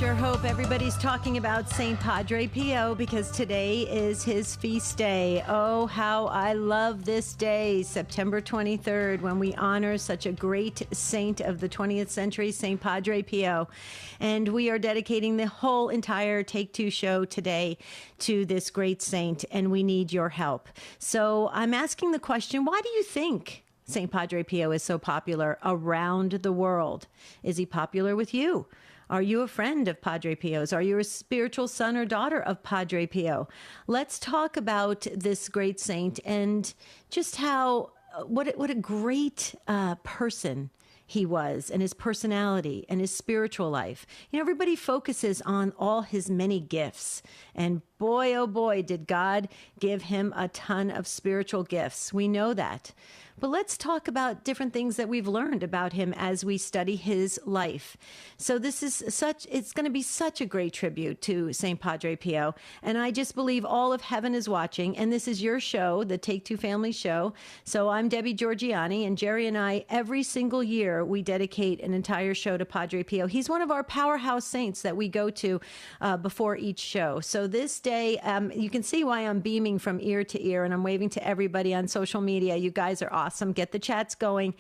sure hope everybody's talking about St Padre Pio because today is his feast day. Oh, how I love this day, September 23rd, when we honor such a great saint of the 20th century, St Padre Pio. And we are dedicating the whole entire Take Two show today to this great saint, and we need your help. So I'm asking the question, why do you think St Padre Pio is so popular around the world? Is he popular with you? Are you a friend of Padre Pio's? Are you a spiritual son or daughter of Padre Pio? Let's talk about this great saint and just how, what a great person he was, and his personality and his spiritual life. You know, everybody focuses on all his many gifts. And boy, oh boy, did God give him a ton of spiritual gifts. We know that. But let's talk about different things that we've learned about him as we study his life. So this is it's going to be such a great tribute to St. Padre Pio. And I just believe all of heaven is watching. And this is your show, the Take Two Family Show. So I'm Debbie Georgiani, and Jerry and I, every single year, we dedicate an entire show to Padre Pio. He's one of our powerhouse saints that we go to before each show. So this day, you can see why I'm beaming from ear to ear, and I'm waving to everybody on social media. You guys are awesome. Get the chats going.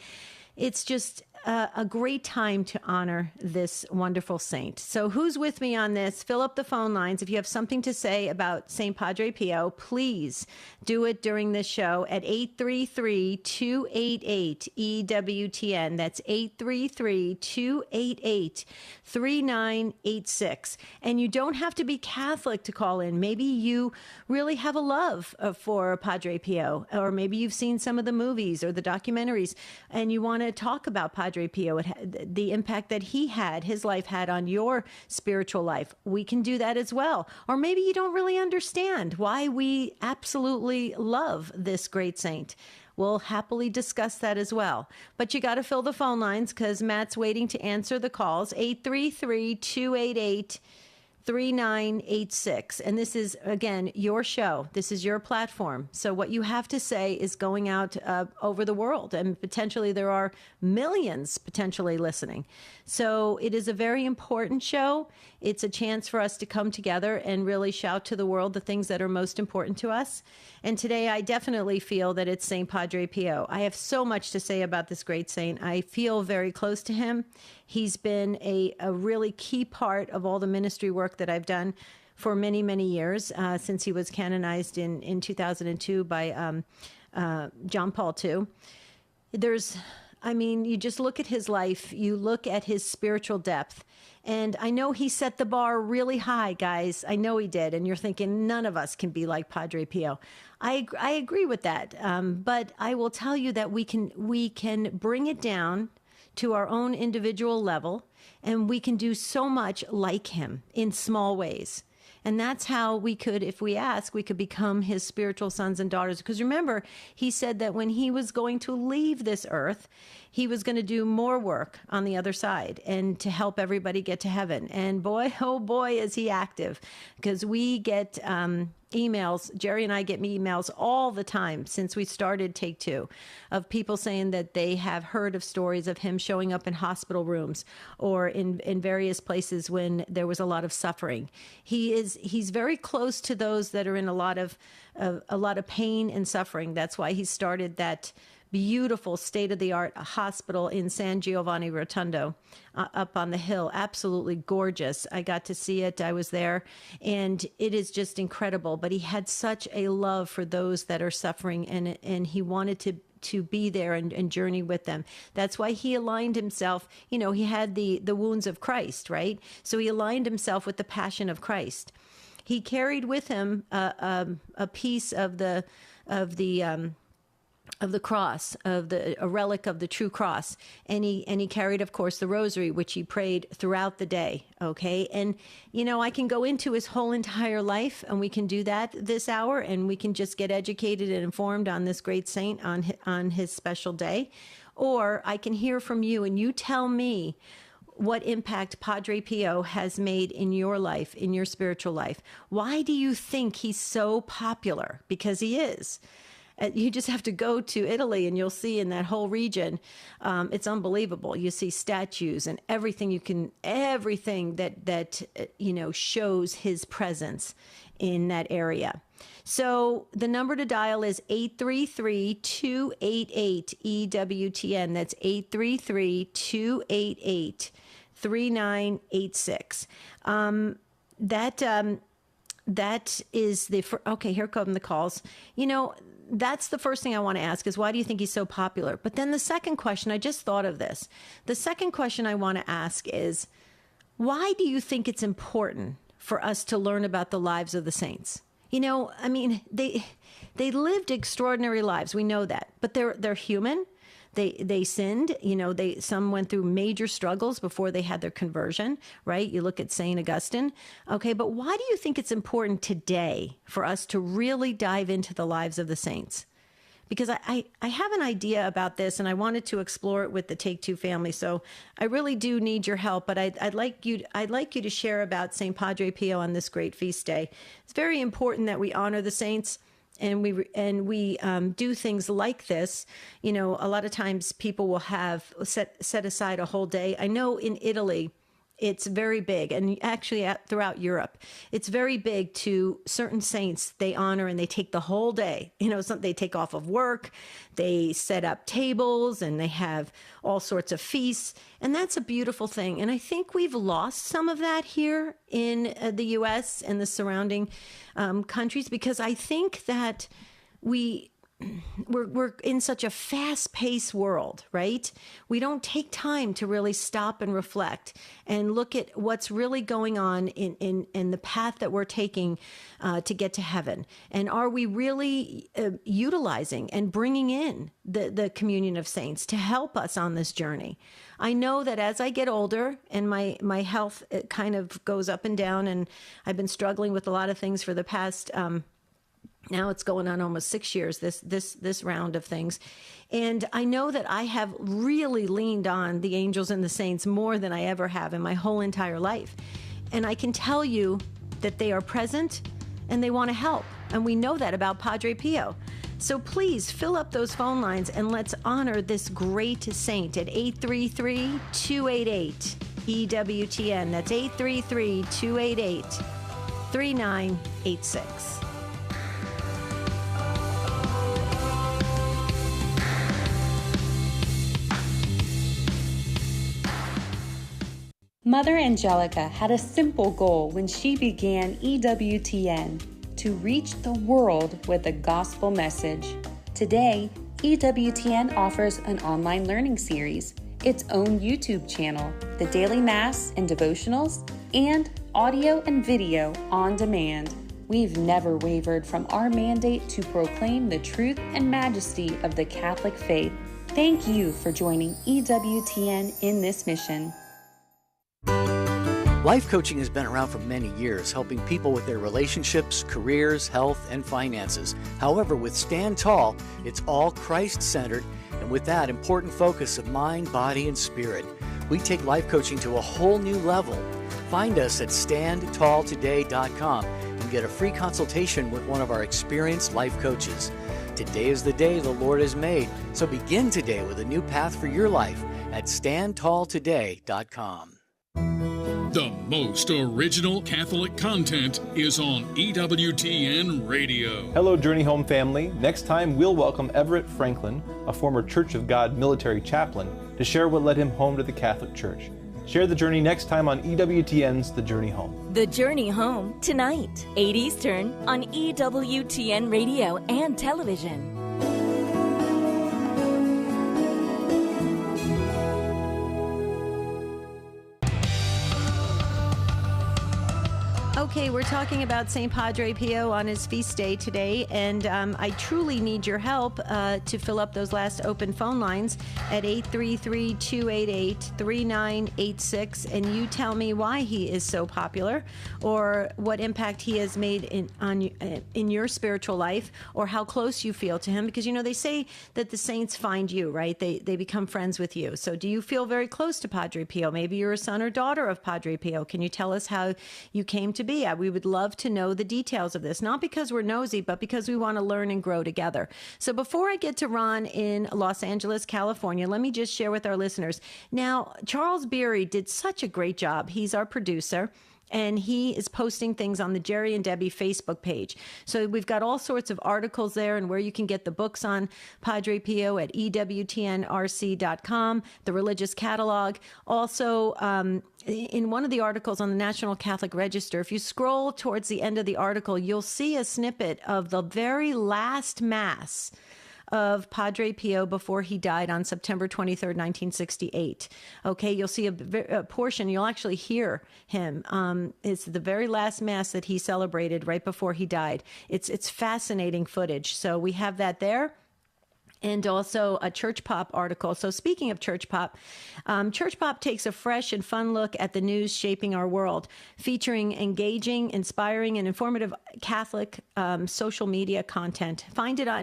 It's just a great time to honor this wonderful saint. So who's with me on this? Fill up the phone lines. If you have something to say about St. Padre Pio, please do it during this show at 833-288-EWTN. That's 833-288-3986. And you don't have to be Catholic to call in. Maybe you really have a love for Padre Pio, or maybe you've seen some of the movies or the documentaries, and you want to talk about Padre Pio, the impact that he had, his life had on your spiritual life. We can do that as well. Or maybe you don't really understand why we absolutely love this great saint. We'll happily discuss that as well. But you got to fill the phone lines because Matt's waiting to answer the calls. 833-288-3986. And this is, again, your show. This is your platform. So what you have to say is going out over the world, and potentially there are millions potentially listening. So it is a very important show. It's a chance for us to come together and really shout to the world the things that are most important to us. And today I definitely feel that it's St. Padre Pio. I have so much to say about this great saint. I feel very close to him. He's been a really key part of all the ministry work that I've done for many, many years, since he was canonized in 2002 by John Paul II. You just look at his life, you look at his spiritual depth, and I know he set the bar really high, guys. I know he did, and you're thinking none of us can be like Padre Pio. I agree with that, but I will tell you that we can bring it down to our own individual level, and we can do so much like him in small ways. And that's how we could, if we ask, we could become his spiritual sons and daughters. Because remember, he said that when he was going to leave this earth, he was going to do more work on the other side and to help everybody get to heaven. And boy, oh boy, is he active. Because we get emails, Jerry and I get emails all the time since we started Take Two, of people saying that they have heard of stories of him showing up in hospital rooms or in various places when there was a lot of suffering. He's very close to those that are in a lot of pain and suffering. That's why he started that beautiful state-of-the-art hospital in San Giovanni Rotondo up on the hill. Absolutely gorgeous. I got to see it. I was there, and it is just incredible. But he had such a love for those that are suffering, and he wanted to be there and journey with them. That's why he aligned himself. You know, he had the wounds of Christ, right? So he aligned himself with the passion of Christ. He carried with him a piece of the cross, a relic of the true cross. And he carried, of course, the rosary, which he prayed throughout the day. Okay. And, you know, I can go into his whole entire life, and we can do that this hour, and we can just get educated and informed on this great saint on his special day. Or I can hear from you, and you tell me what impact Padre Pio has made in your life, in your spiritual life. Why do you think he's so popular? Because he is. You just have to go to Italy and you'll see in that whole region, it's unbelievable. You see statues and everything that shows his presence in that area. So the number to dial is 833-288-EWTN. That's 833-288-3986. That is okay, here come the calls. That's the first thing I want to ask is, why do you think he's so popular? But then the second question, I just thought of this. The second question I want to ask is, why do you think it's important for us to learn about the lives of the saints? They lived extraordinary lives. We know that, but they're human. They sinned. Some went through major struggles before they had their conversion, right? You look at St. Augustine. Okay, but why do you think it's important today for us to really dive into the lives of the saints? Because I have an idea about this, and I wanted to explore it with the Take Two family. So I really do need your help. But I'd like you to share about St. Padre Pio on this great feast day. It's very important that we honor the saints, and we do things like this. A lot of times people will have set aside a whole day. I know in Italy, it's very big, and actually throughout Europe, it's very big to certain saints they honor, and they take the whole day. They take off of work, they set up tables, and they have all sorts of feasts, and that's a beautiful thing. And I think we've lost some of that here in the U.S. and the surrounding countries, because I think that we're in such a fast-paced world, right? We don't take time to really stop and reflect and look at what's really going on in the path that we're taking to get to heaven. And are we really utilizing and bringing in the communion of saints to help us on this journey? I know that as I get older and my health kind of goes up and down, and I've been struggling with a lot of things for the past now it's going on almost 6 years, this round of things. And I know that I have really leaned on the angels and the saints more than I ever have in my whole entire life. And I can tell you that they are present and they want to help. And we know that about Padre Pio. So please fill up those phone lines and let's honor this great saint at 833-288-EWTN. That's 833-288-3986. Mother Angelica had a simple goal when she began EWTN: to reach the world with the gospel message. Today, EWTN offers an online learning series, its own YouTube channel, the daily mass and devotionals, and audio and video on demand. We've never wavered from our mandate to proclaim the truth and majesty of the Catholic faith. Thank you for joining EWTN in this mission. Life coaching has been around for many years, helping people with their relationships, careers, health, and finances. However, with Stand Tall, it's all Christ-centered, and with that important focus of mind, body, and spirit. We take life coaching to a whole new level. Find us at standtalltoday.com and get a free consultation with one of our experienced life coaches. Today is the day the Lord has made, so begin today with a new path for your life at standtalltoday.com. The most original Catholic content is on EWTN Radio. Hello, Journey Home family. Next time, we'll welcome Everett Franklin, a former Church of God military chaplain, to share what led him home to the Catholic Church. Share the journey next time on EWTN's The Journey Home. The Journey Home, tonight, 8 Eastern, on EWTN Radio and television. Okay, we're talking about St. Padre Pio on his feast day today, and I truly need your help to fill up those last open phone lines at 833-288-3986, and you tell me why he is so popular, or what impact he has made in your spiritual life, or how close you feel to him, because they say that the saints find you, right? They become friends with you. So do you feel very close to Padre Pio? Maybe you're a son or daughter of Padre Pio. Can you tell us how you came to be be. We would love to know the details of this, not because we're nosy, but because we want to learn and grow together. So before I get to Ron in Los Angeles, California, let me just share with our listeners. Now, Charles Beery did such a great job. He's our producer. And he is posting things on the Jerry and Debbie Facebook page. So we've got all sorts of articles there, and where you can get the books on Padre Pio at EWTNRC.com, the religious catalog. Also, in one of the articles on the National Catholic Register, if you scroll towards the end of the article, you'll see a snippet of the very last Mass of Padre Pio before he died on September 23rd, 1968. Okay, you'll see a portion, you'll actually hear him. It's the very last Mass that he celebrated right before he died. It's fascinating footage. So we have that there. And also a Church Pop article. So speaking of Church Pop takes a fresh and fun look at the news shaping our world, featuring engaging, inspiring, and informative Catholic social media content.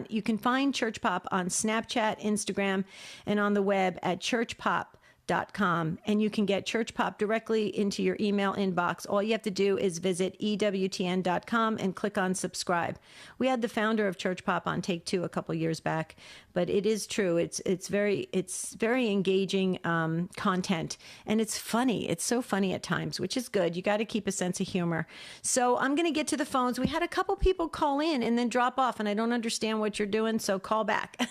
You can find Church Pop on Snapchat, Instagram, and on the web at churchpop.com. And you can get Church Pop directly into your email inbox. All you have to do is visit EWTN.com and click on subscribe. We had the founder of Church Pop on Take Two a couple years back, but it is true. It's very engaging content, and it's funny. It's so funny at times, which is good. You got to keep a sense of humor. So I'm going to get to the phones. We had a couple people call in and then drop off, and I don't understand what you're doing, so call back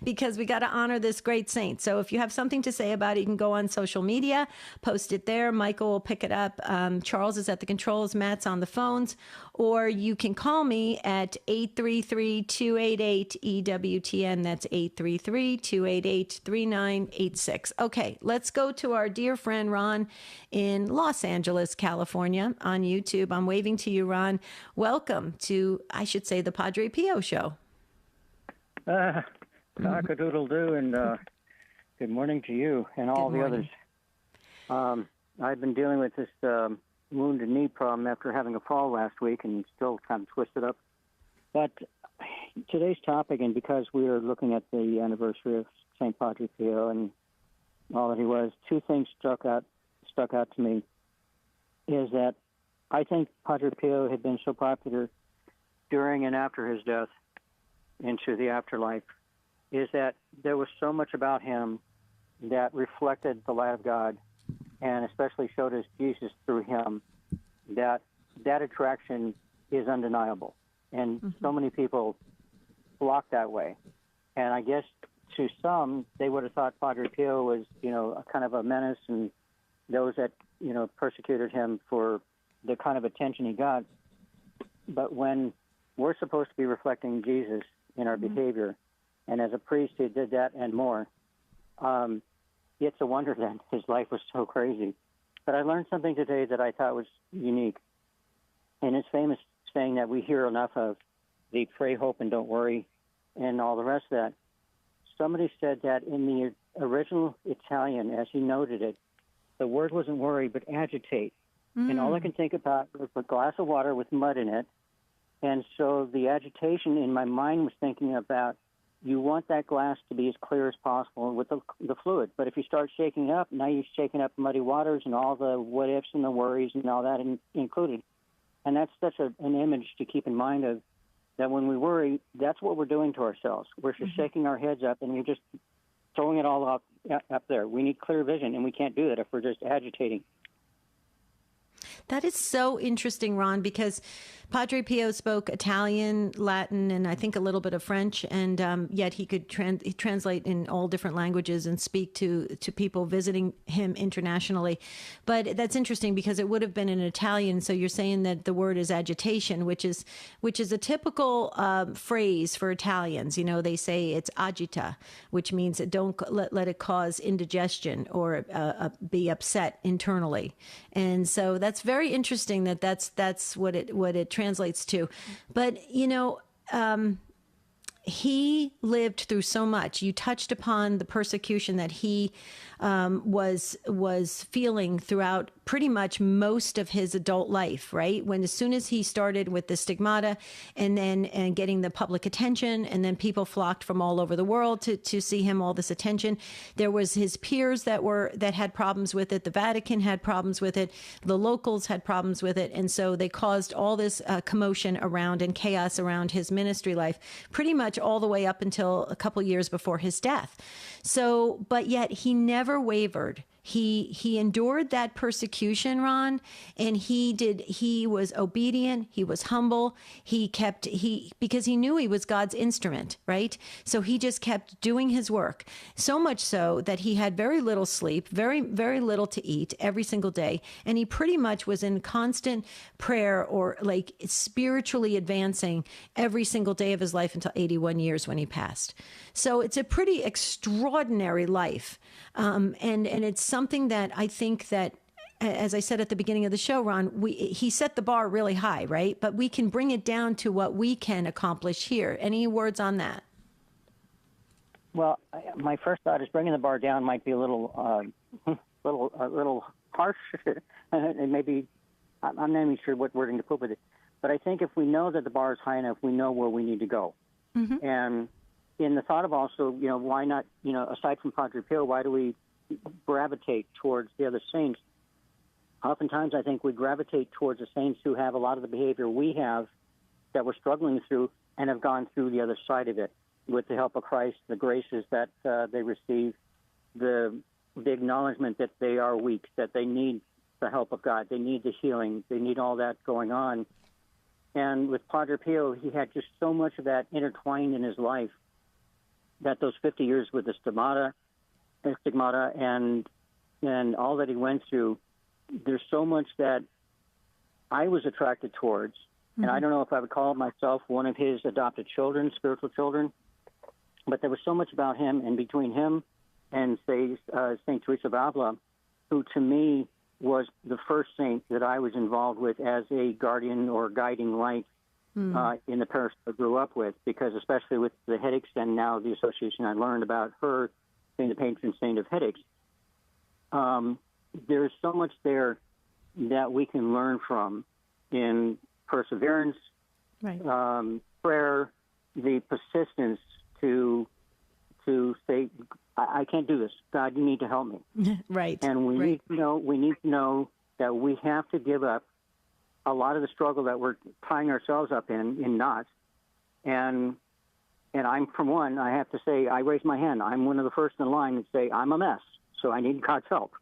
because we got to honor this great saint. So if you have something to say about it, you can go on social media, post it there. Michael will pick it up. Charles is at the controls. Matt's on the phones. Or you can call me at 833-288-EWTN. That's 833-288-3986. Okay, let's go to our dear friend Ron in Los Angeles, California on YouTube. I'm waving to you, Ron. Welcome to, I should say, the Padre Pio Show. Cock-a-doodle-doo, and good morning to you and all the others. I've been dealing with this wounded knee problem after having a fall last week and still kind of twisted up. But today's topic, and because we are looking at the anniversary of St. Padre Pio and all that he was, two things stuck out to me, is that I think Padre Pio had been so popular during and after his death into the afterlife, is that there was so much about him that reflected the light of God and especially showed us Jesus through him, that attraction is undeniable. And so many people flock that way. And I guess to some, they would have thought Padre Pio was, a kind of a menace, and those that, persecuted him for the kind of attention he got. But when we're supposed to be reflecting Jesus in our behavior, and as a priest who did that and more, it's a wonder that his life was so crazy. But I learned something today that I thought was unique. And his famous saying that we hear enough of, the pray, hope, and don't worry, and all the rest of that. Somebody said that in the original Italian, as he noted it, the word wasn't worry, but agitate. And all I can think about was a glass of water with mud in it. And so the agitation in my mind was thinking about, you want that glass to be as clear as possible with the fluid. But if you start shaking it up, now you're shaking up muddy waters and all the what-ifs and the worries and all that included. And that's such an image to keep in mind of that when we worry, that's what we're doing to ourselves. We're just shaking our heads up and we're just throwing it all up there. We need clear vision, and we can't do that if we're just agitating. That is so interesting, Ron, because Padre Pio spoke Italian, Latin, and I think a little bit of French, and yet he could translate in all different languages and speak to people visiting him internationally. But that's interesting because it would have been in Italian, so you're saying that the word is agitation, which is a typical phrase for Italians. They say it's agita, which means don't let it cause indigestion or be upset internally. And so that's very interesting that's what it translates to. But, he lived through so much. You touched upon the persecution that he was feeling throughout pretty much most of his adult life, right? As soon as he started with the stigmata and getting the public attention, and then people flocked from all over the world to see him, all this attention. There was his peers that had problems with it. The Vatican had problems with it. The locals had problems with it. And so they caused all this commotion around and chaos around his ministry life, pretty much all the way up until a couple years before his death. So, but yet he never wavered. He endured that persecution, Ron, and he was obedient. He was humble. Because he knew he was God's instrument, right? So he just kept doing his work, so much so that he had very little sleep, very, very little to eat every single day. And he pretty much was in constant prayer or like spiritually advancing every single day of his life until 81 years when he passed. So it's a pretty extraordinary life. And it's something that I think that, as I said at the beginning of the show, Ron, he set the bar really high, right? But we can bring it down to what we can accomplish here. Any words on that? Well, my first thought is bringing the bar down might be a little harsh. And maybe I'm not even sure what wording to put with it. But I think if we know that the bar is high enough, we know where we need to go. Mm-hmm. And in the thought of also, why not, aside from Padre Pio, why do we gravitate towards the other saints? Oftentimes, I think we gravitate towards the saints who have a lot of the behavior we have that we're struggling through and have gone through the other side of it with the help of Christ, the graces that they receive, the acknowledgement that they are weak, that they need the help of God, they need the healing, they need all that going on. And with Padre Pio, he had just so much of that intertwined in his life that those 50 years with the stigmata and all that he went through, there's so much that I was attracted towards. Mm-hmm. And I don't know if I would call myself one of his adopted children, spiritual children, but there was so much about him, and between him and, say, St. Teresa of Avila, who to me was the first saint that I was involved with as a guardian or guiding light in the parish I grew up with, because especially with the headaches and now the association I learned about her being the patron saint of headaches, there's so much there that we can learn from in perseverance, right. Prayer, the persistence to say, I can't do this. God, you need to help me. Right. And we need to know that we have to give up a lot of the struggle that we're tying ourselves up in knots. And I'm, from one, I have to say, I raise my hand. I'm one of the first in line and say, I'm a mess, so I need God's help.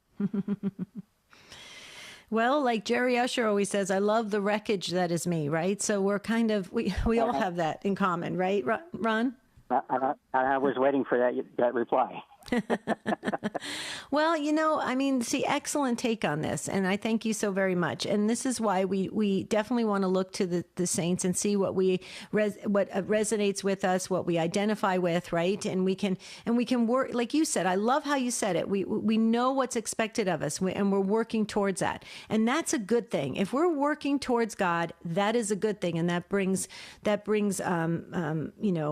Well, like Jerry Usher always says, I love the wreckage that is me, right? So we're kind of, we all have that in common, right, Ron? I was waiting for that reply. Well, see, excellent take on this. And I thank you so very much. And this is why we definitely want to look to the saints and see what what resonates with us, what we identify with, right? And we can work, like you said, I love how you said it. We know what's expected of us, and we're working towards that. And that's a good thing. If we're working towards God, that is a good thing. And that brings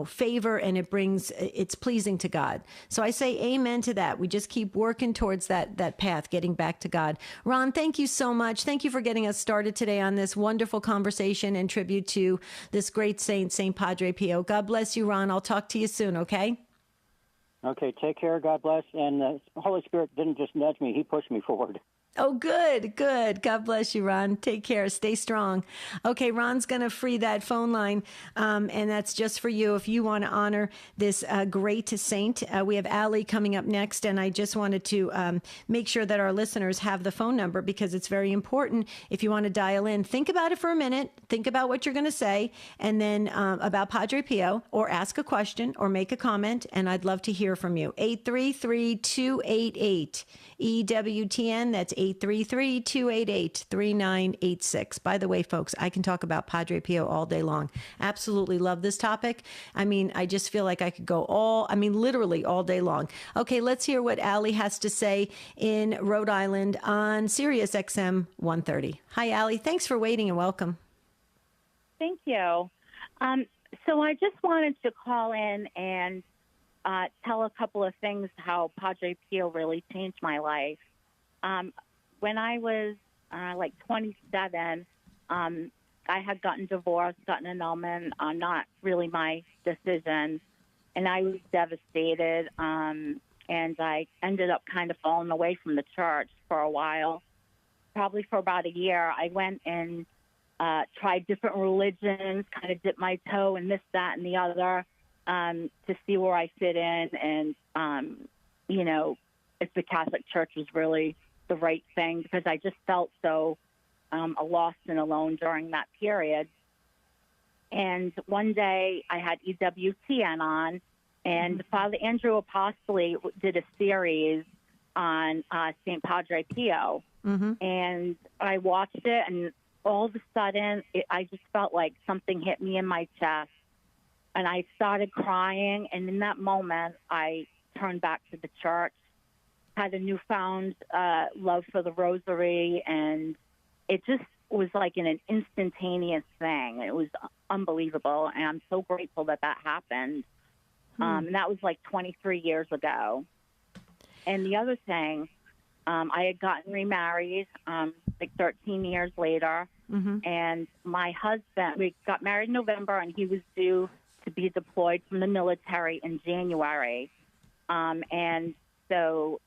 favor, and it's pleasing to God. So I say amen to that. We just keep working towards that path, getting back to God. Ron, thank you so much. Thank you for getting us started today on this wonderful conversation and tribute to this great saint, St. Padre Pio. God bless you, Ron. I'll talk to you soon, okay? Okay, take care. God bless. And the Holy Spirit didn't just nudge me. He pushed me forward. Oh, good. God bless you, Ron. Take care. Stay strong. Okay, Ron's going to free that phone line, and that's just for you if you want to honor this great saint. We have Allie coming up next, and I just wanted to make sure that our listeners have the phone number because it's very important. If you want to dial in, think about it for a minute. Think about what you're going to say, and then about Padre Pio, or ask a question or make a comment, and I'd love to hear from you. 833-288 EWTN. That's 833-288-3986. By the way, folks, I can talk about Padre Pio all day long. Absolutely love this topic. I mean, I just feel like I could go literally all day long. Okay, let's hear what Allie has to say in Rhode Island on Sirius XM 130. Hi, Allie. Thanks for waiting and welcome. Thank you. So I just wanted to call in and tell a couple of things how Padre Pio really changed my life. when I was like 27, I had gotten divorced, gotten an annulment, not really my decision, and I was devastated. And I ended up kind of falling away from the church for a while, probably for about a year. I went and tried different religions, kind of dipped my toe in this, that, and the other to see where I fit in, and you know, if the Catholic Church was really the right thing, because I just felt so lost and alone during that period. And one day I had EWTN on, and Father Andrew Apostoli did a series on St Padre Pio. And I watched it, and all of a sudden I just felt like something hit me in my chest, and I started crying. And in that moment I turned back to the church, had a newfound love for the rosary, and it just was like an instantaneous thing. It was unbelievable, and I'm so grateful that that happened. And that was like 23 years ago. And the other thing, I had gotten remarried like 13 years later, and my husband, we got married in November, and he was due to be deployed from the military in January. And so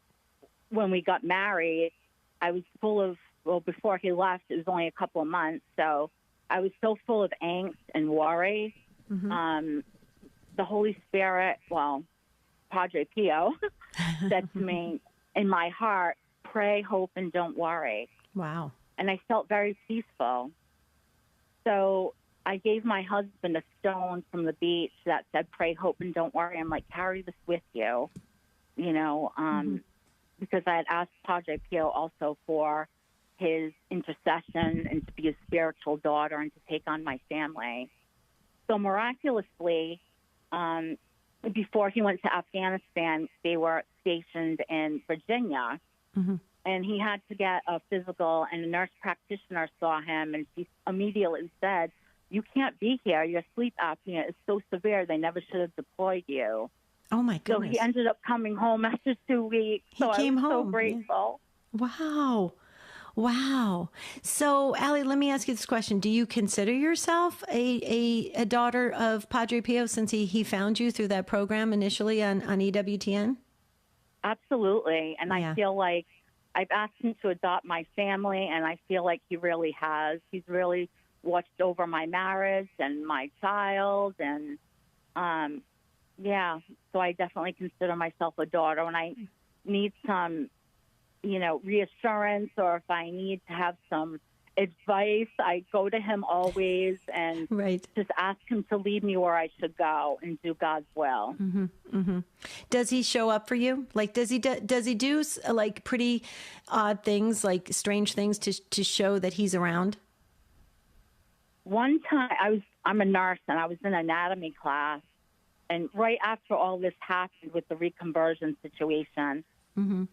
when we got married, I was full of, well, before he left, it was only a couple of months, so I was so full of angst and worry. The Holy Spirit, well, Padre Pio, said to me in my heart, pray, hope, and don't worry. Wow. And I felt very peaceful. So I gave my husband a stone from the beach that said, pray, hope, and don't worry. I'm like, carry this with you, you know, because I had asked Padre Pio also for his intercession and to be a spiritual daughter and to take on my family. So miraculously, before he went to Afghanistan, they were stationed in Virginia, and he had to get a physical, and a nurse practitioner saw him, and she immediately said, you can't be here. Your sleep apnea is so severe, they never should have deployed you. Oh, my goodness. So he ended up coming home after 2 weeks. He came home. So grateful. Wow. Wow. So, Allie, let me ask you this question. Do you consider yourself a daughter of Padre Pio, since he found you through that program initially on EWTN? Absolutely. And I feel like I've asked him to adopt my family, and I feel like he really has. He's really watched over my marriage and my child. And, so I definitely consider myself a daughter. When I need some, you know, reassurance, or if I need to have some advice, I go to him always and just ask him to lead me where I should go and do God's will. Does he show up for you? Like, does he do like pretty odd things, like strange things to show that he's around? One time I'm a nurse, and I was in anatomy class, and right after all this happened with the reconversion situation,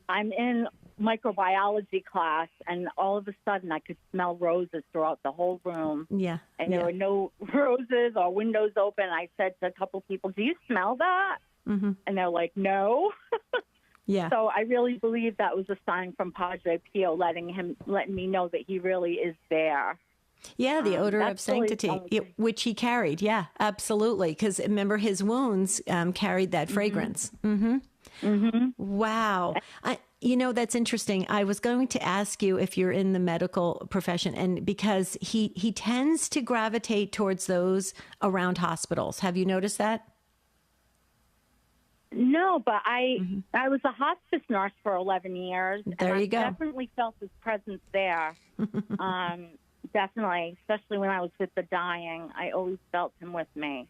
I'm in microbiology class, and all of a sudden I could smell roses throughout the whole room. And there were no roses or windows open. I said to a couple people, do you smell that? And they're like, no. So I really believe that was a sign from Padre Pio, letting me know that he really is there. The odor of sanctity, which he carried. Yeah, absolutely. Because remember, his wounds carried that fragrance. Wow. You know, that's interesting. I was going to ask you if you're in the medical profession, and because he tends to gravitate towards those around hospitals. Have you noticed that? No, but I was a hospice nurse for 11 years. There you go. I definitely felt his presence there. Definitely, especially when I was with the dying. I always felt him with me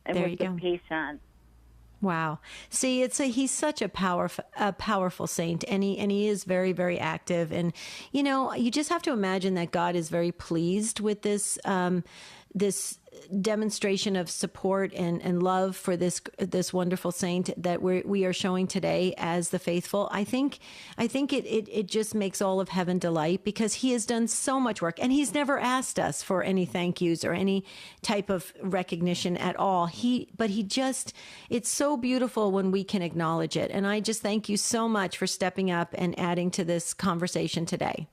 and with the patient. Wow. See, he's such a powerful saint, and he is very, very active. And, you know, you just have to imagine that God is very pleased with this, this demonstration of support and love for this wonderful saint that we are showing today as the faithful. I think it just makes all of heaven delight, because he has done so much work, and he's never asked us for any thank yous or any type of recognition at all. It's so beautiful when we can acknowledge it. And I just thank you so much for stepping up and adding to this conversation today.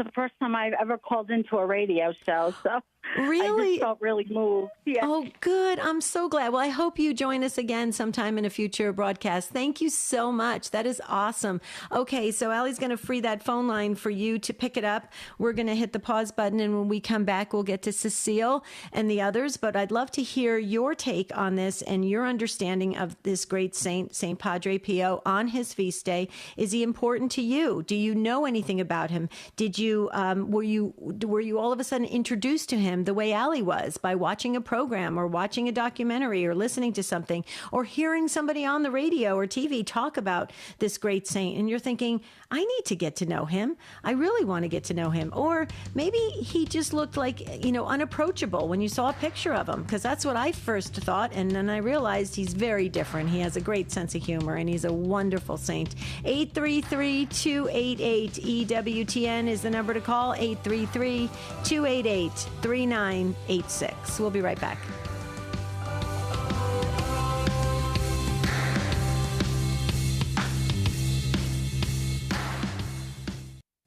the first time I've ever called into a radio show, so really? I just felt really moved. Yeah. Oh, good. I'm so glad. Well, I hope you join us again sometime in a future broadcast. Thank you so much. That is awesome. Okay, so Allie's going to free that phone line for you to pick it up. We're going to hit the pause button, and when we come back, we'll get to Cecile and the others. But I'd love to hear your take on this and your understanding of this great saint, St. Padre Pio, on his feast day. Is he important to you? Do you know anything about him? Did you were you all of a sudden introduced to him the way Allie was, by watching a program or watching a documentary or listening to something or hearing somebody on the radio or TV talk about this great saint, and you're thinking, I need to get to know him. I really want to get to know him. Or maybe he just looked like, unapproachable when you saw a picture of him, because that's what I first thought, and then I realized he's very different. He has a great sense of humor, and he's a wonderful saint. 833-288-EWTN is the number to call, 833-288-3986. We'll be right back.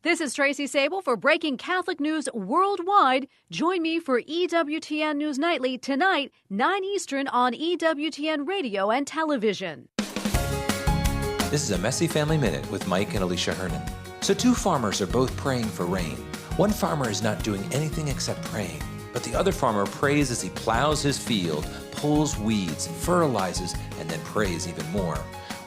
This is Tracy Sable for Breaking Catholic News Worldwide. Join me for EWTN News Nightly tonight, 9 Eastern on EWTN Radio and Television. This is a Messy Family Minute with Mike and Alicia Hernan. So 2 farmers are both praying for rain. One farmer is not doing anything except praying, but the other farmer prays as he plows his field, pulls weeds, fertilizes, and then prays even more.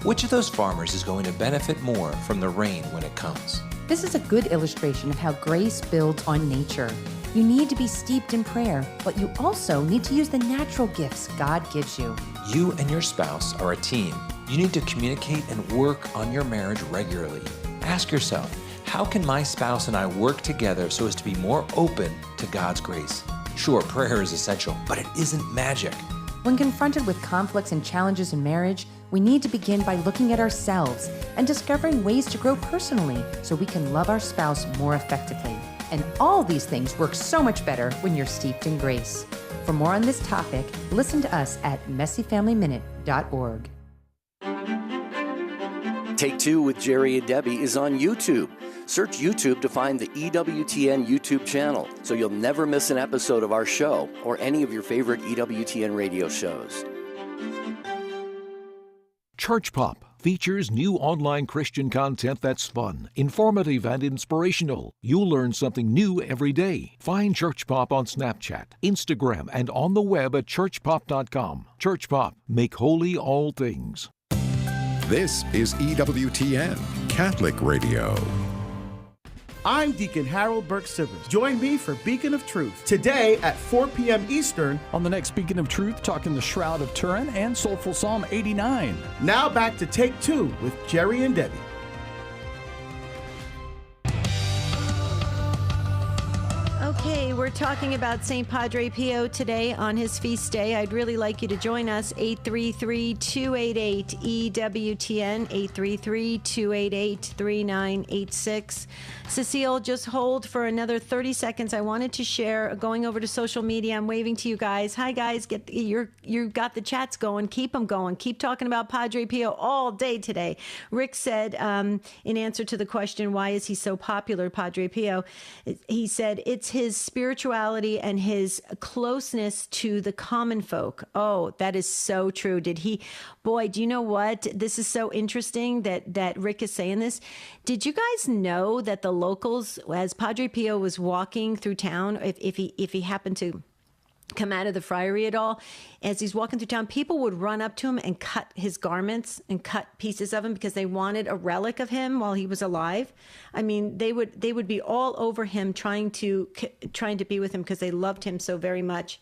Which of those farmers is going to benefit more from the rain when it comes? This is a good illustration of how grace builds on nature. You need to be steeped in prayer, but you also need to use the natural gifts God gives you. You and your spouse are a team. You need to communicate and work on your marriage regularly. Ask yourself, how can my spouse and I work together so as to be more open to God's grace? Sure, prayer is essential, but it isn't magic. When confronted with conflicts and challenges in marriage, we need to begin by looking at ourselves and discovering ways to grow personally so we can love our spouse more effectively. And all these things work so much better when you're steeped in grace. For more on this topic, listen to us at messyfamilyminute.org. Take Two with Jerry and Debbie is on YouTube. Search YouTube to find the EWTN YouTube channel so you'll never miss an episode of our show or any of your favorite EWTN radio shows. Church Pop features new online Christian content that's fun, informative, and inspirational. You'll learn something new every day. Find Church Pop on Snapchat, Instagram, and on the web at churchpop.com. Church Pop, make holy all things. This is EWTN Catholic Radio. I'm Deacon Harold Burke-Sivers. Join me for Beacon of Truth today at 4 p.m. Eastern. On the next Beacon of Truth, talking the Shroud of Turin and Soulful Psalm 89. Now back to Take Two with Jerry and Debbie. Okay, we're talking about St. Padre Pio today on his feast day. I'd really like you to join us, 833-288-EWTN, 833-288-3986. Cecile, just hold for another 30 seconds. I wanted to share, going over to social media. I'm waving to you guys. Hi, guys. You got the chats going. Keep them going. Keep talking about Padre Pio all day today. Rick said, in answer to the question, why is he so popular, Padre Pio? He said, it's his spirituality and his closeness to the common folk. Oh, that is so true. Boy, do you know what? This is so interesting that Rick is saying this. Did you guys know that the locals, as Padre Pio was walking through town, if he happened to come out of the friary at all, as he's walking through town, people would run up to him and cut his garments and cut pieces of him because they wanted a relic of him while he was alive. I mean, they would be all over him trying to be with him because they loved him so very much.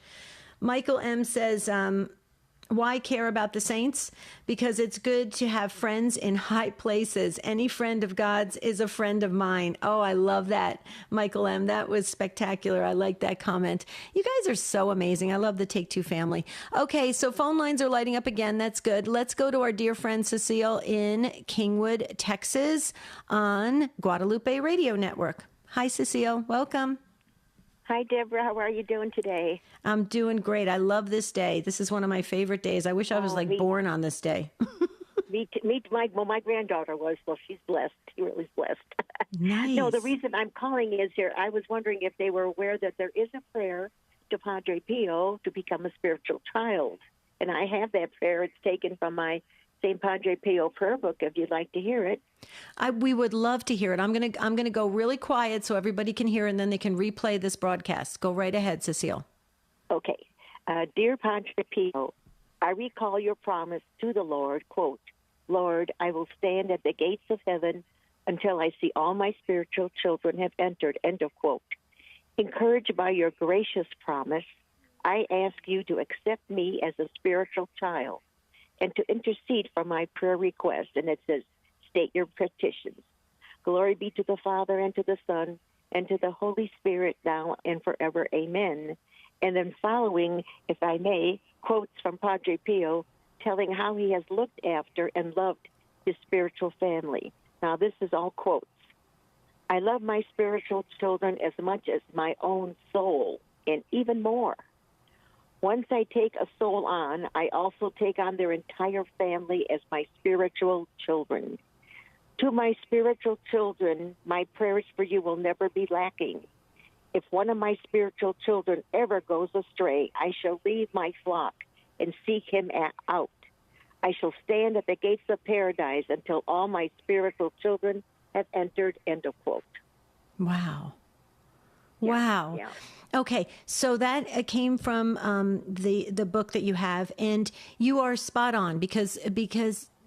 Michael M. says, why care about the saints? Because it's good to have friends in high places. Any friend of God's is a friend of mine. Oh, I love that, Michael M. That was spectacular. I like that comment. You guys are so amazing. I love the Take Two family. Okay, so phone lines are lighting up again. That's good. Let's go to our dear friend Cecile in Kingwood, Texas on Guadalupe Radio Network. Hi, Cecile. Welcome. Hi, Deborah. How are you doing today? I'm doing great. I love this day. This is one of my favorite days. I wish I was born on this day. My granddaughter was, so she's blessed. She really is blessed. Nice. No, the reason I'm calling is here, I was wondering if they were aware that there is a prayer to Padre Pio to become a spiritual child. And I have that prayer. It's taken from my St. Padre Pio prayer book, if you'd like to hear it. We would love to hear it. I'm gonna go really quiet so everybody can hear, and then they can replay this broadcast. Go right ahead, Cecile. Okay. Dear Padre Pio, I recall your promise to the Lord, quote, Lord, I will stand at the gates of heaven until I see all my spiritual children have entered, end of quote. Encouraged by your gracious promise, I ask you to accept me as a spiritual child and to intercede for my prayer request. And it says, state your petitions. Glory be to the Father and to the Son and to the Holy Spirit now and forever. Amen. And then following, if I may, quotes from Padre Pio telling how he has looked after and loved his spiritual family. Now, this is all quotes. I love my spiritual children as much as my own soul, and even more. Once I take a soul on, I also take on their entire family as my spiritual children. To my spiritual children, my prayers for you will never be lacking. If one of my spiritual children ever goes astray, I shall leave my flock and seek him out. I shall stand at the gates of paradise until all my spiritual children have entered, end of quote. Wow. Wow. Yeah. Okay, so that came from the book that you have, and you are spot on because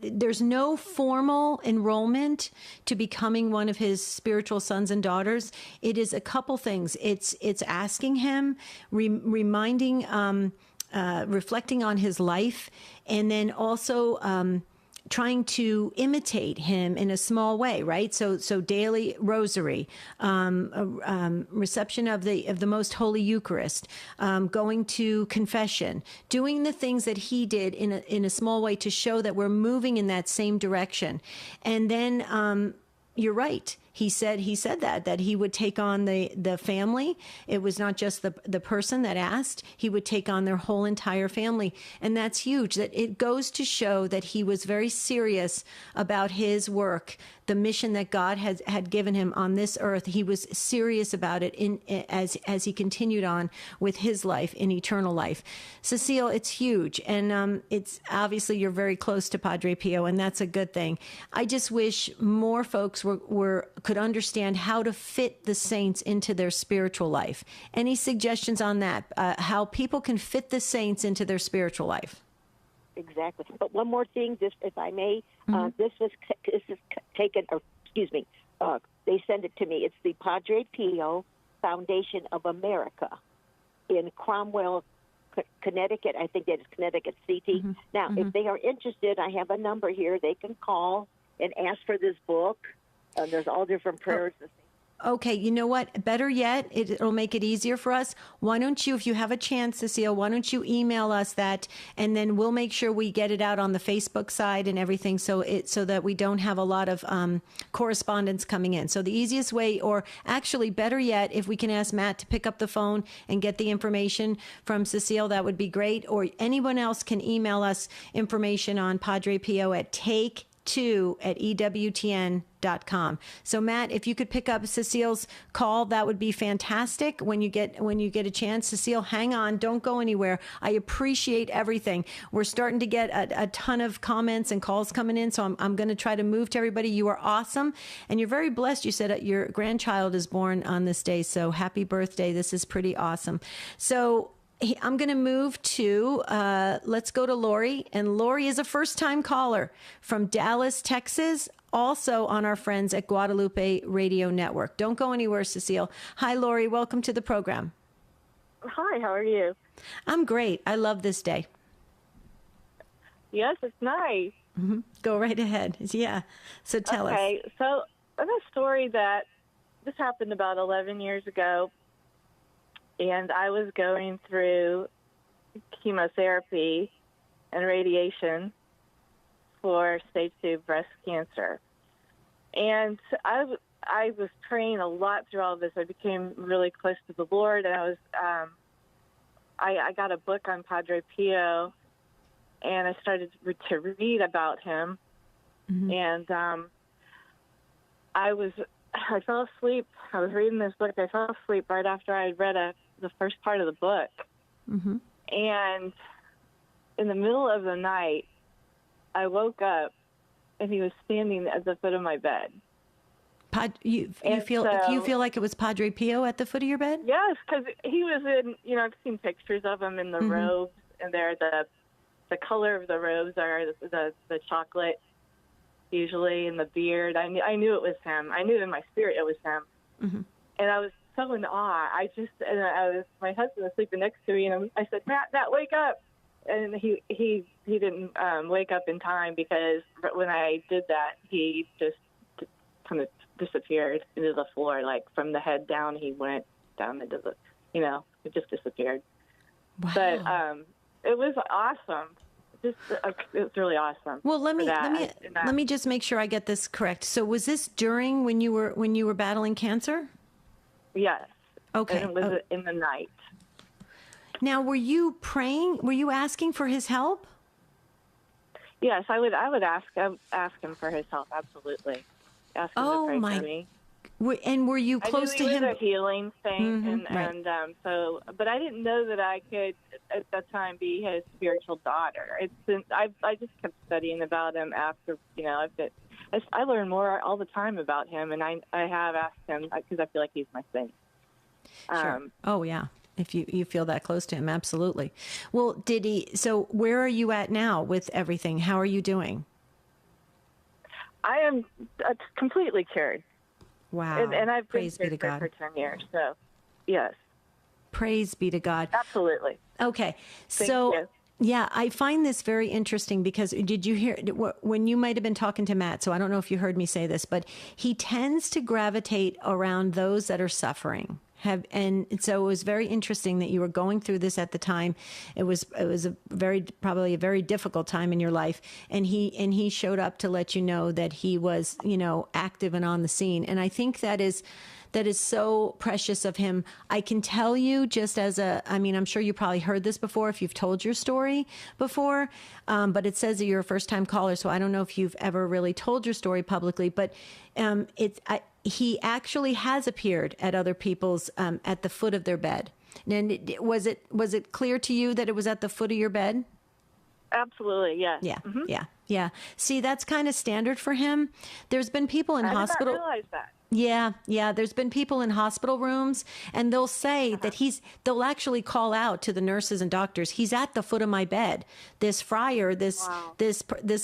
there's no formal enrollment to becoming one of his spiritual sons and daughters. It is a couple things. It's asking him, reminding, reflecting on his life, and then also trying to imitate him in a small way, right? So daily rosary, reception of the Most Holy Eucharist, going to confession, doing the things that he did in a small way to show that we're moving in that same direction. And then you're right. He said that he would take on the family. It was not just the person that asked. He would take on their whole entire family. And that's huge. That it goes to show that he was very serious about his work, the mission that God had given him on this earth. He was serious about it as he continued on with his life in eternal life. Cecile, it's huge. And it's obviously you're very close to Padre Pio, and that's a good thing. I just wish more folks could understand how to fit the saints into their spiritual life. Any suggestions on that? How people can fit the saints into their spiritual life? Exactly. But one more thing, just if I may, this is taken, or excuse me, they send it to me. It's the Padre Pio Foundation of America in Cromwell, Connecticut. I think that is Connecticut City. Now, if they are interested, I have a number here. They can call and ask for this book. There's all different prayers. Okay, you know what? Better yet, it'll make it easier for us. Why don't you, if you have a chance, Cecile, why don't you email us that, and then we'll make sure we get it out on the Facebook side and everything, so that we don't have a lot of correspondence coming in. So the easiest way, or actually better yet, if we can ask Matt to pick up the phone and get the information from Cecile, that would be great. Or anyone else can email us information on Padre Pio at take2@EWTN.com. So Matt, if you could pick up Cecile's call, that would be fantastic. When you get a chance, Cecile, hang on, don't go anywhere. I appreciate everything. We're starting to get a ton of comments and calls coming in, so I'm going to try to move to everybody. You are awesome, and you're very blessed. You said your grandchild is born on this day, so happy birthday. This is pretty awesome. So I'm going to move to, let's go to Lori. And Lori is a first-time caller from Dallas, Texas, also on our friends at Guadalupe Radio Network. Don't go anywhere, Cecile. Hi, Lori. Welcome to the program. Hi, how are you? I'm great. I love this day. Yes, it's nice. Go right ahead. Yeah. So tell us. Okay, so I have a story that this happened about 11 years ago. And I was going through chemotherapy and radiation for stage 2 breast cancer. And I was praying a lot through all of this. I became really close to the Lord, and I got a book on Padre Pio, and I started to read about him. And I fell asleep. I was reading this book. I fell asleep right after I had read the first part of the book. And in the middle of the night, I woke up, and he was standing at the foot of my bed. You feel like it was Padre Pio at the foot of your bed? Yes, because he was in. I've seen pictures of him in the robes, and they're the color of the robes are the chocolate, usually, and the beard. I knew it was him. I knew in my spirit it was him, and I was so in awe. My husband was sleeping next to me, and I said, Matt, wake up. And he didn't wake up in time, because when I did that, he just kind of disappeared into the floor. Like from the head down, he went down into the, it just disappeared. Wow. But it was awesome. It was really awesome. Well, let me just make sure I get this correct. So was this during when you were battling cancer? Yes. Okay. And it was in the night. Now, were you praying? Were you asking for his help? Yes, I would ask him for his help. Absolutely, ask him to pray for me. And were you close to him? I knew he was a healing saint, but I didn't know that I could at that time be his spiritual daughter. I just kept studying about him after I learn more all the time about him, and I have asked him because I feel like he's my saint. Sure. Oh yeah. If you feel that close to him, absolutely. Well, so where are you at now with everything? How are you doing? I am completely cured. Wow. And I've been Praise be to God. for 10 years, so yes. Praise be to God. Absolutely. Okay. Thank you. Yeah, I find this very interesting because did you hear when you might have been talking to Matt? So I don't know if you heard me say this, but he tends to gravitate around those that are suffering. And so it was very interesting that you were going through this at the time. It was probably a very difficult time in your life, and he showed up to let you know that he was active and on the scene. And I think that is so precious of him. I can tell you just I'm sure you probably heard this before if you've told your story before, but it says that you're a first-time caller, so I don't know if you've ever really told your story publicly, but he actually has appeared at other people's at the foot of their bed. And was it clear to you that it was at the foot of your bed? Absolutely, yes. Yeah, yeah. See, that's kind of standard for him. There's been people in hospital. I did not realize that. Yeah. There's been people in hospital rooms, and they'll say that they'll actually call out to the nurses and doctors, he's at the foot of my bed. This friar, this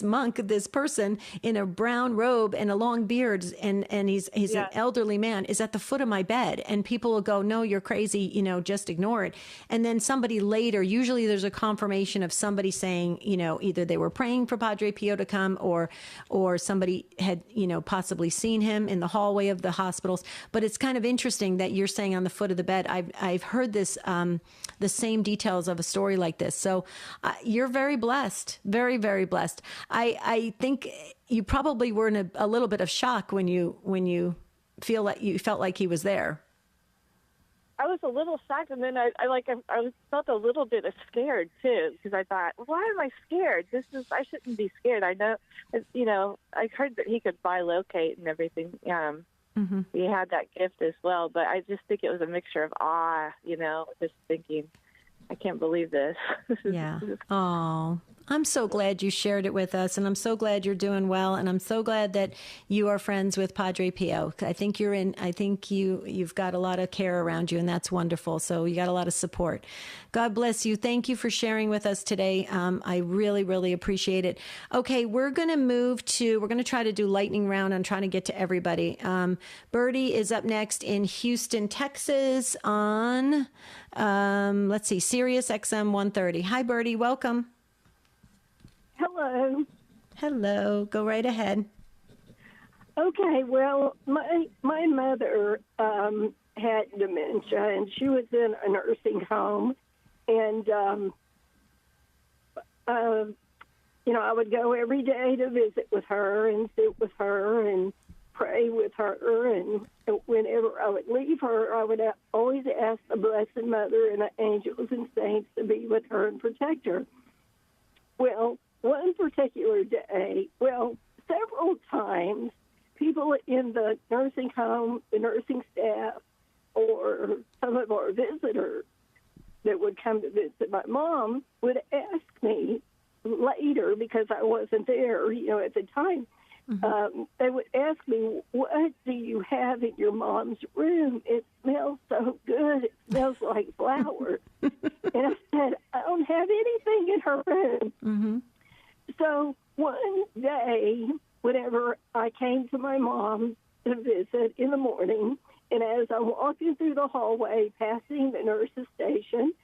monk, this person in a brown robe and a long beard, and he's an elderly man, is at the foot of my bed. And people will go, no, you're crazy, just ignore it. And then somebody later, usually there's a confirmation of somebody saying, either they were praying for Padre Pio to come, or somebody had, possibly seen him in the hallway of the hospitals. But it's kind of interesting that you're saying on the foot of the bed. I've heard this, the same details of a story like this. So you're very blessed, very, very blessed. I think you probably were in a little bit of shock when you felt like he was there. I was a little shocked, and then I felt a little bit scared too, because I thought, why am I scared? I shouldn't be scared. I know, I heard that he could bilocate and everything. He had that gift as well, but I just think it was a mixture of awe, just thinking, I can't believe this. Yeah. Oh, I'm so glad you shared it with us, and I'm so glad you're doing well, and I'm so glad that you are friends with Padre Pio. I think you've got a lot of care around you, and that's wonderful. So you got a lot of support. God bless you. Thank you for sharing with us today. I really, really appreciate it. Okay, we're going to try to do lightning round. I'm trying to get to everybody. Birdie is up next in Houston, Texas on, let's see, Sirius XM 130. Hi, Birdie. Welcome. Hello. Go right ahead. Okay. Well, my mother had dementia, and she was in a nursing home, and I would go every day to visit with her and sit with her and pray with her, and whenever I would leave her, I would always ask the Blessed Mother and the angels and saints to be with her and protect her. Well, one particular day, several times, people in the nursing home, the nursing staff, or some of our visitors that would come to visit my mom would ask me later, because I wasn't there, at the time, they would ask me, what do you have in your mom's room? It smells so good. It smells like flowers. And I said, I don't have anything in her room. So one day, whenever I came to my mom to visit in the morning, and as I'm walking through the hallway, passing the nurse's station,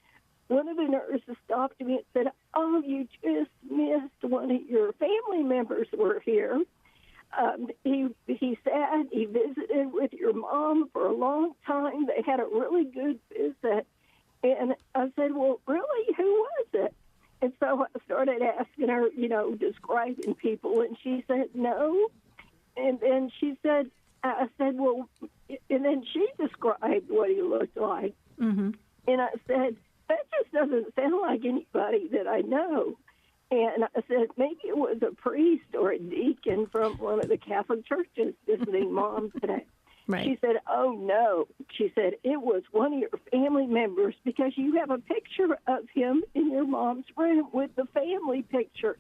one of the nurses stopped me and said, oh, you just missed one of your family members were here. He said he visited with your mom for a long time. They had a really good visit. And I said, well, really, who was it? And so I started asking her, describing people, and she said no. And then I said, well, and then she described what he looked like. And I said, that just doesn't sound like anybody that I know. And I said, maybe it was a priest or a deacon from one of the Catholic churches visiting Mom today. Right. She said, oh, no. She said, it was one of your family members, because you have a picture of him in your mom's room with the family picture.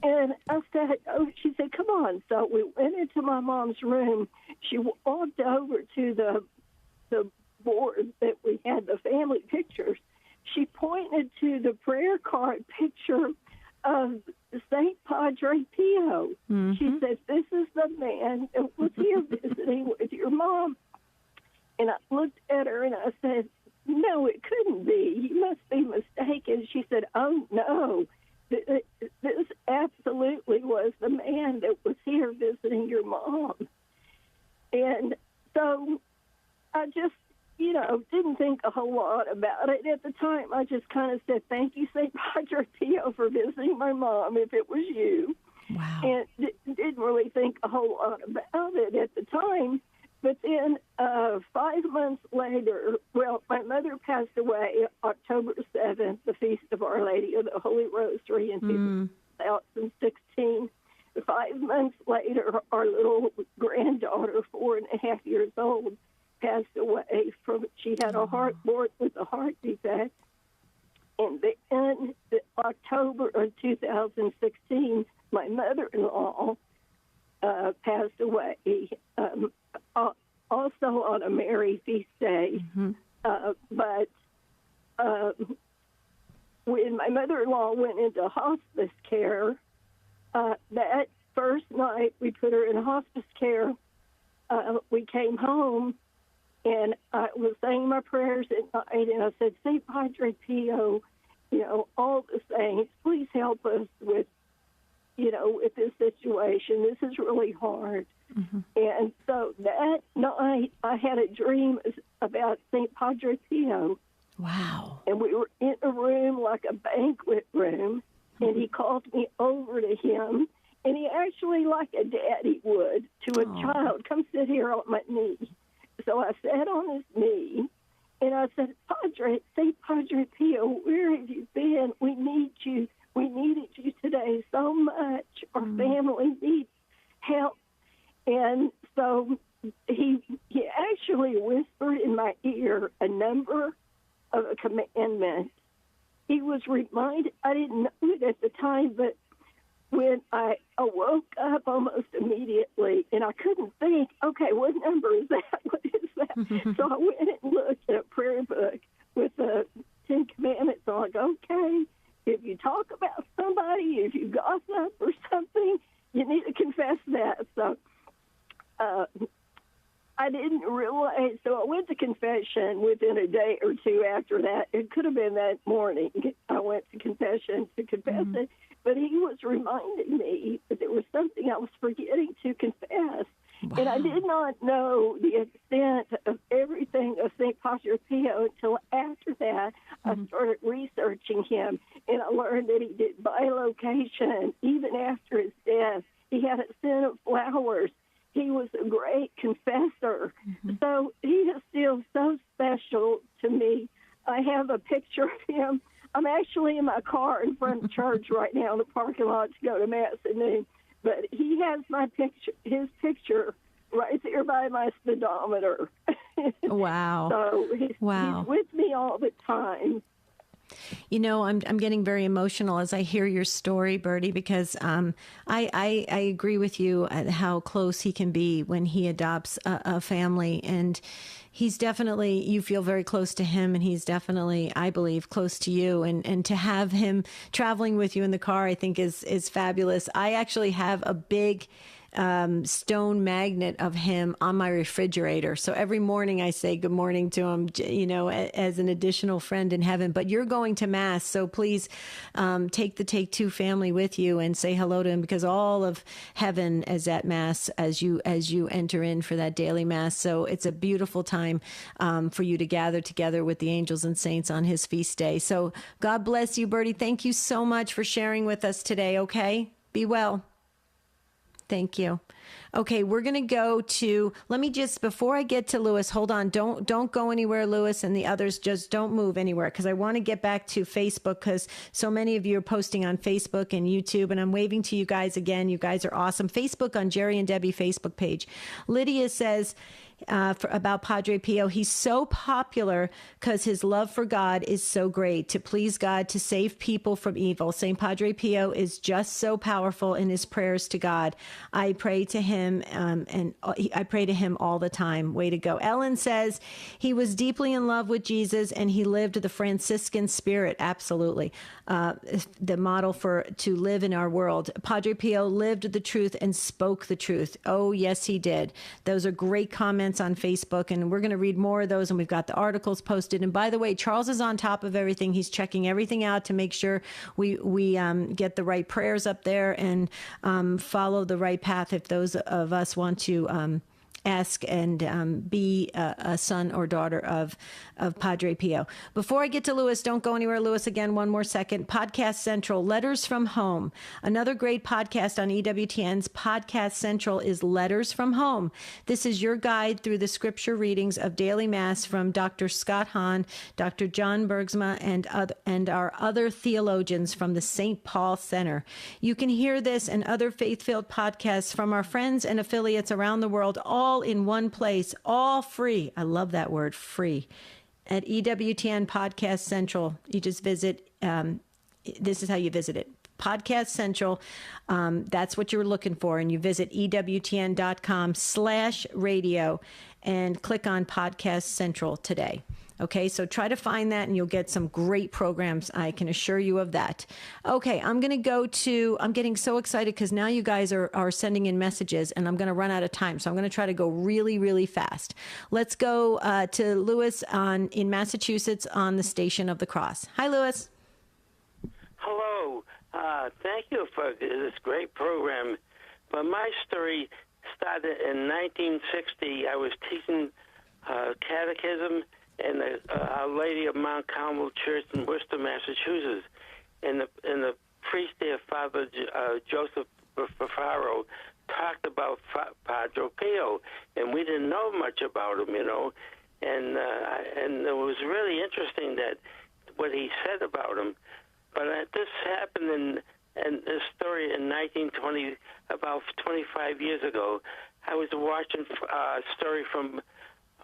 And I said, oh, she said, come on. So we went into my mom's room. She walked over to the board that we had the family pictures. She pointed to the prayer card picture of St. Padre Pio. She said, this is the man that was here visiting with your mom. And I looked at her and I said, no, it couldn't be. You must be mistaken. She said, oh, no. This absolutely was the man that was here visiting your mom. And so I just, didn't think a whole lot about it at the time. I just kind of said, thank you, St. Padre Pio, for visiting my mom, if it was you. Wow. And didn't really think a whole lot about it at the time. But then 5 months later, well, my mother passed away October 7th, the Feast of Our Lady of the Holy Rosary in 2016. 5 months later, our little granddaughter, 4.5 years old, passed away she had a heart born with a heart defect. And then in October of 2016, my mother-in-law passed away, also on a Mary feast day. But when my mother-in-law went into hospice care, that first night we put her in hospice care, we came home, and I was saying my prayers at night, and I said, St. Padre Pio, all the saints, please help us with this situation. This is really hard. And so that night I had a dream about St. Padre Pio. Wow. And we were in a room like a banquet room, and he called me over to him, and he actually, like a daddy would to a child, come sit here on my knee. So I sat on his knee, and I said, St. Padre Pio, where have you been? We need you. We needed you today so much. Our family needs help. And so he actually whispered in my ear a number of a commandment. He was reminded, I didn't know it at the time, but when I awoke up almost immediately, and I couldn't think, okay, what number is that? What is that? So I went and looked at a prayer book with the 10 Commandments on. Like, okay, if you talk about somebody, if you gossip or something, you need to confess that. So I didn't realize, so I went to confession within a day or two after that. It could have been that morning. I went to confession to confess it. But he was reminding me that there was something I was forgetting to confess. Wow. And I did not know the extent of everything of St. Padre Pio until after that. I started researching him, and I learned that he did bilocation even after his death. He had a scent of flowers. He was a great confessor. So he is still so special to me. I have a picture of him. I'm actually in my car in front of church right now in the parking lot to go to Mass at noon. But he he has his picture right there by my speedometer. Wow. So he's with me all the time. You know, I'm getting very emotional as I hear your story, Bertie, because I agree with you at how close he can be when he adopts a family. And he's definitely, you feel very close to him, and he's definitely, I believe, close to you. And to have him traveling with you in the car, I think is fabulous. I actually have a big stone magnet of him on my refrigerator. So every morning I say good morning to him, you know, as an additional friend in heaven. But you're going to Mass, so please take the Take Two family with you and say hello to him, because all of heaven is at Mass as you enter in for that daily Mass. So it's a beautiful time for you to gather together with the angels and saints on his feast day. So God bless you, Bertie. Thank you so much for sharing with us today, okay? Be well. Thank you. Okay, we're going to go to, let me just, before I get to Lewis, hold on. Don't go anywhere, Lewis, and the others, just don't move anywhere, because I want to get back to Facebook, because so many of you are posting on Facebook and YouTube, and I'm waving to you guys again. You guys are awesome. Facebook on Jerry and Debbie Facebook page. Lydia says, about Padre Pio, he's so popular because his love for God is so great, to please God, to save people from evil. St. Padre Pio is just so powerful in his prayers to God. I pray to him, and I pray to him all the time. Way to go. Ellen says he was deeply in love with Jesus, and he lived the Franciscan spirit. Absolutely. The model to live in our world. Padre Pio lived the truth and spoke the truth. Oh, yes, he did. Those are great comments on Facebook, and we're going to read more of those, and we've got the articles posted. And by the way, Charles is on top of everything. He's checking everything out to make sure we get the right prayers up there and follow the right path if those of us want to ask and be a son or daughter of Padre Pio. Before I get to Lewis, don't go anywhere, Lewis, again, one more second. Podcast Central, Letters from Home. Another great podcast on EWTN's Podcast Central is Letters from Home. This is your guide through the scripture readings of daily Mass from Dr. Scott Hahn, Dr. John Bergsma, and our other theologians from the St. Paul Center. You can hear this and other faith-filled podcasts from our friends and affiliates around the world, all in one place, all free. I love that word, free. At EWTN Podcast Central, you just visit, this is how you visit it, Podcast Central. That's what you're looking for. And you visit EWTN.com/radio and click on Podcast Central today. Okay, so try to find that and you'll get some great programs. I can assure you of that. Okay, I'm getting so excited because now you guys are sending in messages and I'm going to run out of time. So I'm going to try to go really, really fast. Let's go to Lewis in Massachusetts on the Station of the Cross. Hi, Lewis. Hello. Thank you for this great program. But my story started in 1960. I was teaching catechism in Our Lady of Mount Carmel Church in Worcester, Massachusetts, and the priest there, Father Joseph Fafaro, talked about Padre Pio, and we didn't know much about him, you know, and it was really interesting that what he said about him. But this happened in this story in 1920, about 25 years ago. I was watching a story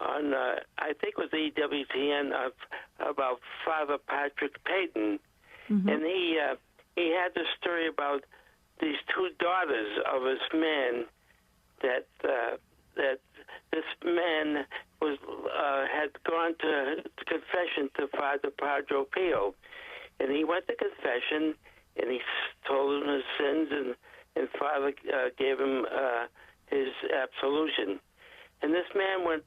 on I think it was EWTN about Father Patrick Peyton, and he had this story about these two daughters of his man that this man had gone to confession to Father Padre Pio, and he went to confession and he told him his sins, and Father gave him his absolution. And this man went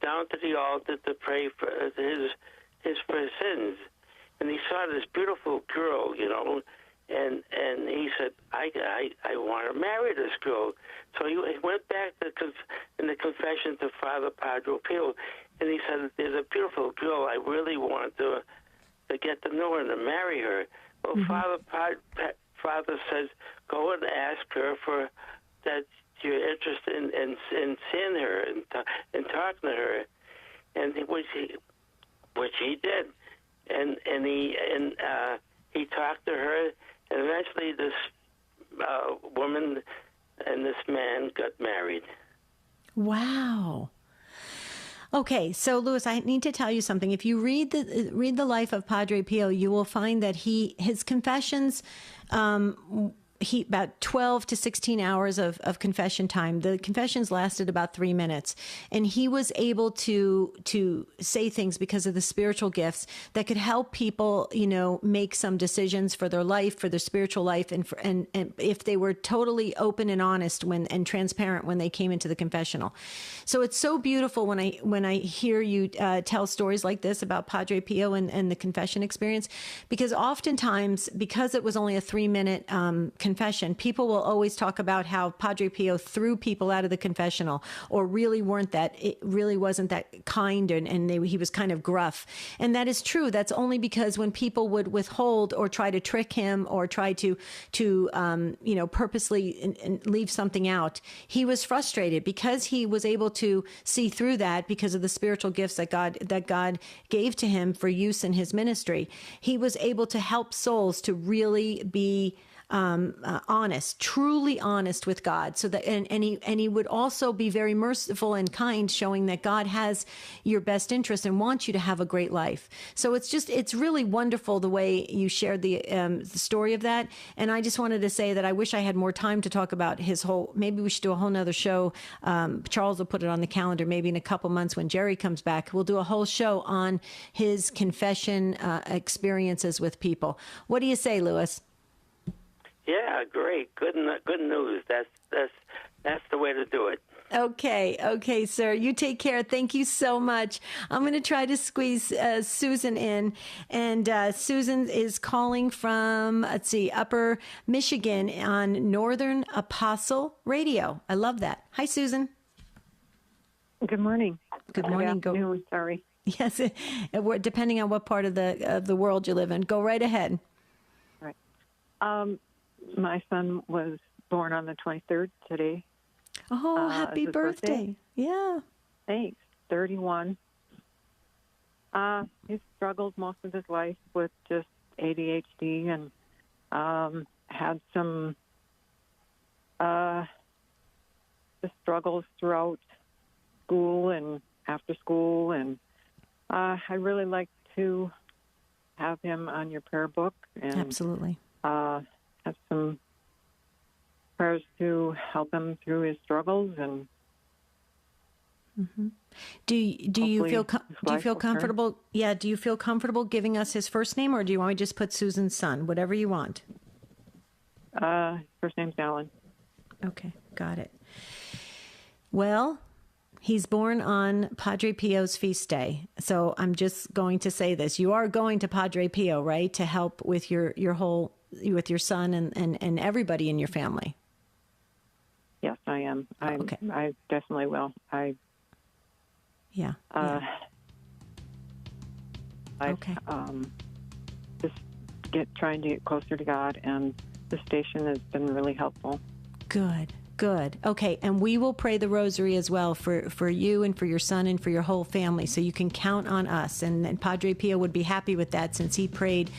down to the altar to pray for his sins, and he saw this beautiful girl, you know, and he said, I want to marry this girl. So he went back in the confession to Father Padre Pio, and he said, there's a beautiful girl, I really want to get to know her and to marry her. Well, Father says, go and ask her for that you're interested in seeing her and talking to her, and which he did, and he talked to her, and eventually this woman and this man got married. Wow. Okay, so Louis, I need to tell you something. If you read the life of Padre Pio, you will find that his confessions, about 12 to 16 hours of confession time. The confessions lasted about 3 minutes, and he was able to say things because of the spiritual gifts that could help people, make some decisions for their life, for their spiritual life, and if they were totally open and honest and transparent when they came into the confessional. So it's so beautiful when I hear you tell stories like this about Padre Pio and the confession experience, because oftentimes, because it was only a 3-minute confession, people will always talk about how Padre Pio threw people out of the confessional, or really wasn't that kind, and he was kind of gruff. And that is true. That's only because when people would withhold or try to trick him or try to purposely leave something out, he was frustrated because he was able to see through that because of the spiritual gifts that God gave to him for use in his ministry. He was able to help souls to really be honest, truly honest with God. So that, and he would also be very merciful and kind, showing that God has your best interest and wants you to have a great life. So it's really wonderful the way you shared the story of that. And I just wanted to say that I wish I had more time to talk about maybe we should do a whole nother show. Charles will put it on the calendar, maybe in a couple months when Jerry comes back. We'll do a whole show on his confession experiences with people. What do you say, Louis? Yeah, great. Good news. That's the way to do it. Okay, sir. You take care. Thank you so much. I'm going to try to squeeze Susan in. And Susan is calling from, Upper Michigan on Northern Apostle Radio. I love that. Hi, Susan. Good morning. Good morning. Good afternoon. Sorry. Yes, depending on what part of the world you live in. Go right ahead. Right. My son was born on the 23rd today. Oh, happy birthday. Yeah. Thanks. 31. He's struggled most of his life with just ADHD and had some struggles throughout school and after school. And I really like to have him on your prayer book. And, absolutely. Have some prayers to help him through his struggles, and do you feel comfortable? Yeah, do you feel comfortable giving us his first name, or do you want me to just put Susan's son? Whatever you want. First name's Alan. Okay, got it. Well, he's born on Padre Pio's feast day, so I'm just going to say this: you are going to Padre Pio, right, to help with your with your son and everybody in your family. Yes, I am. Okay. I definitely will. Yeah. Okay. Just trying to get closer to God, and the station has been really helpful. Good. Okay, and we will pray the rosary as well for you and for your son and for your whole family, so you can count on us. And Padre Pio would be happy with that, since he prayed,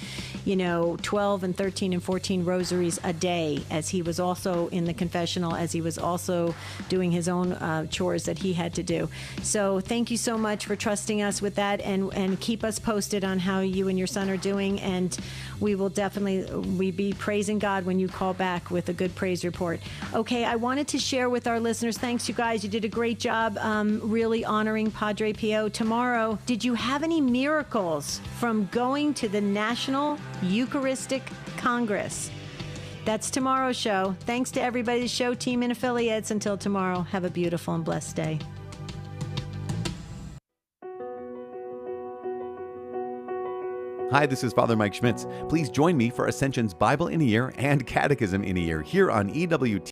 12 and 13 and 14 rosaries a day, as he was also in the confessional, as he was also doing his own chores that he had to do. So thank you so much for trusting us with that, and keep us posted on how you and your son are doing, and we will definitely be praising God when you call back with a good praise report. Okay, I wanted to share with our listeners, thanks you guys, you did a great job really honoring Padre Pio. Tomorrow, did you have any miracles from going to the National Eucharistic Congress? That's tomorrow's show. Thanks to everybody, the show team and affiliates. Until tomorrow, have a beautiful and blessed day. Hi, this is Father Mike Schmitz. Please join me for Ascension's Bible in a Year and Catechism in a Year here on EWTN.